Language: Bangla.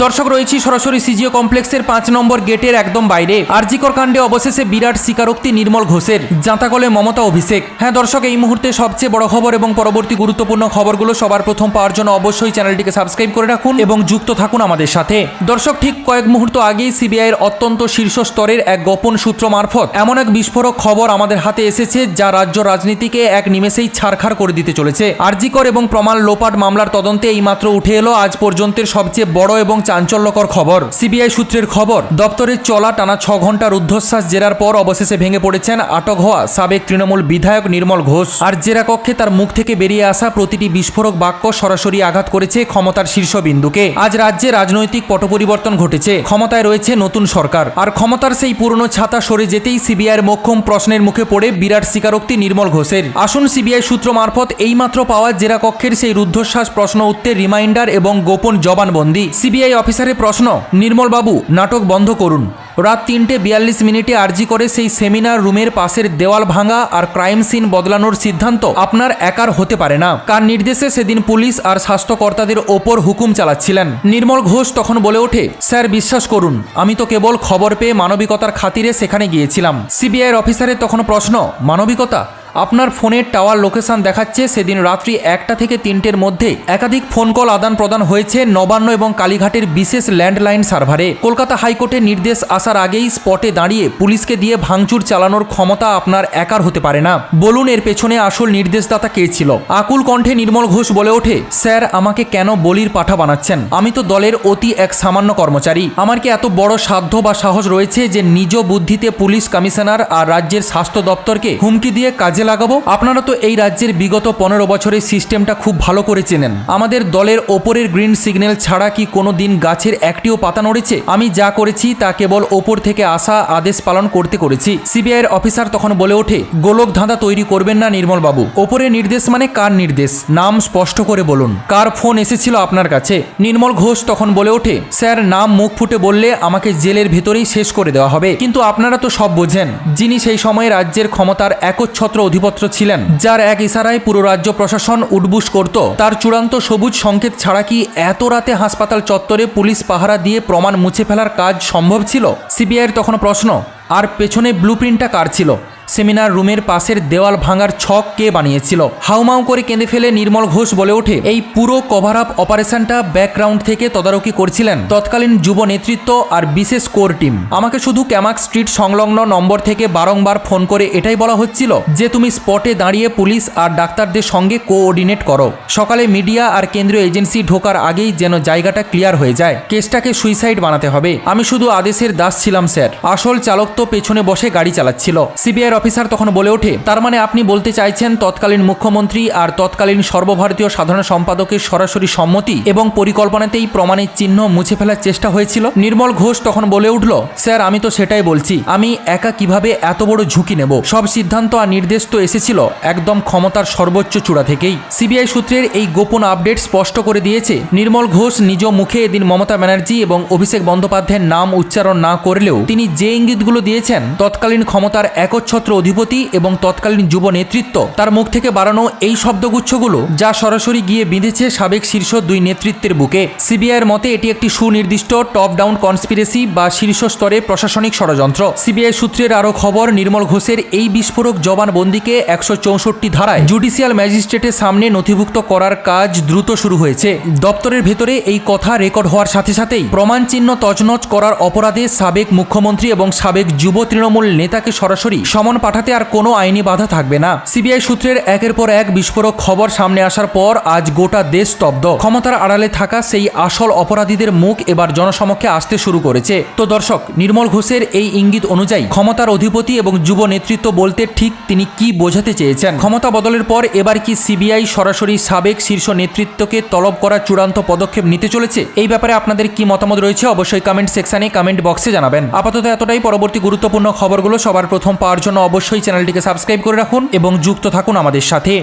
দর্শক রয়েছি সরাসরি সিজিও কমপ্লেক্সের 5 নম্বর গেটের একদম বাইরে। আরজিকর কাণ্ডে অবশেষে বিরাট স্বীকারোক্তি নির্মল ঘোষের, জাঁতাকলে মমতা অভিষেক। হ্যাঁ দর্শক, এই মুহূর্তে সবচেয়ে বড় খবর এবং পরবর্তী গুরুত্বপূর্ণ খবরগুলো সবার প্রথম পাওয়ার জন্য অবশ্যই চ্যানেলটিকে সাবস্ক্রাইব করে রাখুন এবং যুক্ত থাকুন আমাদের সাথে। দর্শক, ঠিক কয়েক মুহূর্ত আগেই সিবিআইয়ের অত্যন্ত শীর্ষ স্তরের এক গোপন সূত্র মারফত এমন এক বিস্ফোরক খবর আমাদের হাতে এসেছে যা রাজ্য রাজনীতিকে এক নিমেষেই ছারখার করে দিতে চলেছে। আরজিকর এবং প্রমাণ লোপাট মামলার তদন্তে এইমাত্র উঠে এলো আজ পর্যন্তের সবচেয়ে বড় এবং চাঞ্চল্যকর খবর। সিবিআই সূত্রের খবর, দপ্তরের চলা টানা 6 ঘন্টা রুদ্ধশ্বাস জেরার পর অবশেষে ভেঙে পড়েছেন আটক হওয়া সাবেক তৃণমূল বিধায়ক নির্মল ঘোষ। আর জেরা কক্ষে তার মুখ থেকে বেরিয়ে আসা প্রতিটি বিস্ফোরক বাক্য সরাসরি আঘাত করেছে ক্ষমতার শীর্ষবিন্দুকে। আজ রাজ্যে রাজনৈতিক পট পরিবর্তন ঘটেছে, ক্ষমতায় রয়েছে নতুন সরকার, আর ক্ষমতার সেই পুরনো ছাতা সরে যেতেই সিবিআইয়ের মোক্ষম প্রশ্নের মুখে পড়ে বিরাট স্বীকারোক্তি নির্মল ঘোষের। আসুন সিবিআই সূত্র মারফত এইমাত্র পাওয়া জেরা কক্ষের সেই রুদ্ধশ্বাস প্রশ্ন উত্তর, রিমাইন্ডার এবং গোপন জবানবন্দি। সিবিআই অফিসারের প্রশ্ন, নির্মল বাবু নাটক বন্ধ করুন। রাত 3:42 আরজি করে সেই সেমিনার রুমের পাশের দেওয়াল ভাঙা আর ক্রাইম সিন বদলানোর সিদ্ধান্ত আপনার একার হতে পারে না। কার নির্দেশে সেদিন পুলিশ আর স্বাস্থ্যকর্তাদের ওপর হুকুম চালাচ্ছিলেন? নির্মল ঘোষ তখন বলে ওঠে, স্যার বিশ্বাস করুন, আমি তো কেবল খবর পেয়ে মানবিকতার খাতিরে সেখানে গিয়েছিলাম। সিবিআইয়ের অফিসারের তখন প্রশ্ন, মানবিকতা? আপনার ফোনের টাওয়ার লোকেশন দেখাচ্ছে সেদিন রাত্রি 1টা থেকে 3টের মধ্যে একাধিক ফোন কল আদান প্রদান হয়েছে নবান্ন এবং কালীঘাটের বিশেষ ল্যান্ডলাইন সার্ভারে। কলকাতা হাইকোর্টের নির্দেশ আসার আগেই স্পটে দাঁড়িয়ে পুলিশকে দিয়ে ভাঙচুর চালানোর ক্ষমতা আপনার একার হতে পারে না। বলুন এর পেছনে আসল নির্দেশদাতা কে ছিল? আকুল কণ্ঠে নির্মল ঘোষ বলে ওঠে, স্যার আমাকে কেন বলির পাঠা বানাচ্ছেন? আমি তো দলের অতি এক সামান্য কর্মচারী। আমার কি এত বড় সাধ্য বা সাহস রয়েছে যে নিজ বুদ্ধিতে পুলিশ কমিশনার আর রাজ্যের স্বাস্থ্য দপ্তরকে হুমকি দিয়ে কাজে লাগাবো? আপনারা তো এই রাজ্যের বিগত 15 বছরের সিস্টেমটা খুব ভালো করে চেনেন। আমাদের দলের ওপরের গ্রিন সিগন্যাল ছাড়া কি কোনো দিন গাছের একটিও পাতা নড়েছে? আমি যা করেছি তা কেবল ওপর থেকে আসা আদেশ পালন করতে করেছি। সিবিআইয়ের অফিসার তখন বলে ওঠে, গোলক ধাঁধা তৈরি করবেন না নির্মল বাবু। ওপরের নির্দেশ মানে কার নির্দেশ? নাম স্পষ্ট করে বলুন। কার ফোন এসেছিল আপনার কাছে? নির্মল ঘোষ তখন বলে ওঠে, স্যার নাম মুখ ফুটে বললে আমাকে জেলের ভেতরেই শেষ করে দেওয়া হবে। কিন্তু আপনারা তো সব বোঝেন। যিনি সেই সময় রাজ্যের ক্ষমতার একচ্ছত্র অধিপত্র ছিলেন, যার এক ইশারায় পুরো রাজ্য প্রশাসন উঠবুস করত, তার চূড়ান্ত সবুজ সংকেত ছাড়া কি এত রাতে হাসপাতাল চত্বরে পুলিশ পাহারা দিয়ে প্রমাণ মুছে ফেলার কাজ সম্ভব ছিল? সিবিআইয়ের তখন প্রশ্ন, আর পেছনে ব্লুপ্রিন্টটা কার ছিল? সেমিনার রুমের পাশের দেওয়াল ভাঙার ছক কে বানিয়েছিল? হাউমাউ করে কেঁদে ফেলে নির্মল ঘোষ বলে ওঠে, এই পুরো কভার আপ অপারেশনটা ব্যাকগ্রাউন্ড থেকে তদারকি করছিলেন তৎকালীন যুব নেতৃত্ব আর বিশেষ কোর টিম। আমাকে শুধু ক্যামাক স্ট্রিট সংলগ্ন নম্বর থেকে বারংবার ফোন করে এটাই বলা হচ্ছিল যে তুমি স্পটে দাঁড়িয়ে পুলিশ আর ডাক্তারদের সঙ্গে কোঅর্ডিনেট করো। সকালে মিডিয়া আর কেন্দ্রীয় এজেন্সি ঢোকার আগেই যেন জায়গাটা ক্লিয়ার হয়ে যায়। কেসটাকে সুইসাইড বানাতে হবে। আমি শুধু আদেশের দাস ছিলাম স্যার। আসল চালক তো পেছনে বসে গাড়ি চালাচ্ছিল। সিবিআই অফিসার তখন বলে ওঠে, তার মানে আপনি বলতে চাইছেন তৎকালীন মুখ্যমন্ত্রী আর তৎকালীন সর্বভারতীয় সাধারণ সম্পাদকের সরাসরি সম্মতি এবং পরিকল্পনাতেই প্রমাণের চিহ্ন মুছে ফেলার চেষ্টা হয়েছিল? নির্মল ঘোষ তখন বলে উঠল, স্যার আমি তো সেটাই বলছি। আমি একা কিভাবে এত বড় ঝুঁকি নেব? সব সিদ্ধান্ত আর নির্দেশ তো এসেছিল একদম ক্ষমতার সর্বোচ্চ চূড়া থেকেই। সিবিআই সূত্রের এই গোপন আপডেট স্পষ্ট করে দিয়েছে, নির্মল ঘোষ নিজ মুখে এদিন মমতা ব্যানার্জি এবং অভিষেক বন্দ্যোপাধ্যায়ের নাম উচ্চারণ না করলেও তিনি যে ইঙ্গিতগুলো দিয়েছেন তৎকালীন ক্ষমতার একচ্ছত্র অধিপতি এবং তৎকালীন যুব নেতৃত্ব, তার মুখ থেকে বাড়ানো এই শব্দগুচ্ছগুলো যা সরাসরি গিয়ে বিঁধেছে সাবেক শীর্ষ দুই নেতৃত্বের বুকে। সিবিআইয়ের মতে এটি একটি সুনির্দিষ্ট টপ ডাউন কনস্পিরেসি বা শীর্ষ স্তরে প্রশাসনিক ষড়যন্ত্র। সিবিআই সূত্রের আরও খবর, নির্মল ঘোষের এই বিস্ফোরক জবানবন্দিকে 164 ধারায় জুডিশিয়াল ম্যাজিস্ট্রেটের সামনে নথিভুক্ত করার কাজ দ্রুত শুরু হয়েছে। দপ্তরের ভেতরে এই কথা রেকর্ড হওয়ার সাথে সাথেই প্রমাণ চিহ্ন তছনছ করার অপরাধে সাবেক মুখ্যমন্ত্রী এবং সাবেক যুব তৃণমূল নেতাকে সরাসরি সমন পাঠাতে আর কোনো আইনি বাধা থাকবে না। সিবিআই সূত্রের একের পর এক বিস্ফোরক খবর সামনে আসার পর আজ গোটা দেশ স্তব্ধ। ক্ষমতার আড়ালে থাকা সেই আসল অপরাধীদের মুখ এবার জনসমক্ষে আসতে শুরু করেছে। তো দর্শক, নির্মল ঘোষের এই ইঙ্গিত অনুযায়ী ক্ষমতার অধিপতি এবং যুব নেতৃত্ব বলতে ঠিক তিনি কি বোঝাতে চেয়েছেন? ক্ষমতা বদলের পর এবার কি সিবিআই সরাসরি সাবেক শীর্ষ নেতৃত্বকে তলব করার চূড়ান্ত পদক্ষেপ নিতে চলেছে? এই ব্যাপারে আপনাদের কি মতামত রয়েছে অবশ্যই কমেন্ট সেকশনে কমেন্ট বক্সে জানাবেন। আপাতত এতটাই। পরবর্তী গুরুত্বপূর্ণ খবরগুলো সবার প্রথম পাওয়ার জন্য অবশ্যই চ্যানেলটিকে সাবস্ক্রাইব করে রাখুন এবং যুক্ত থাকুন আমাদের সাথে।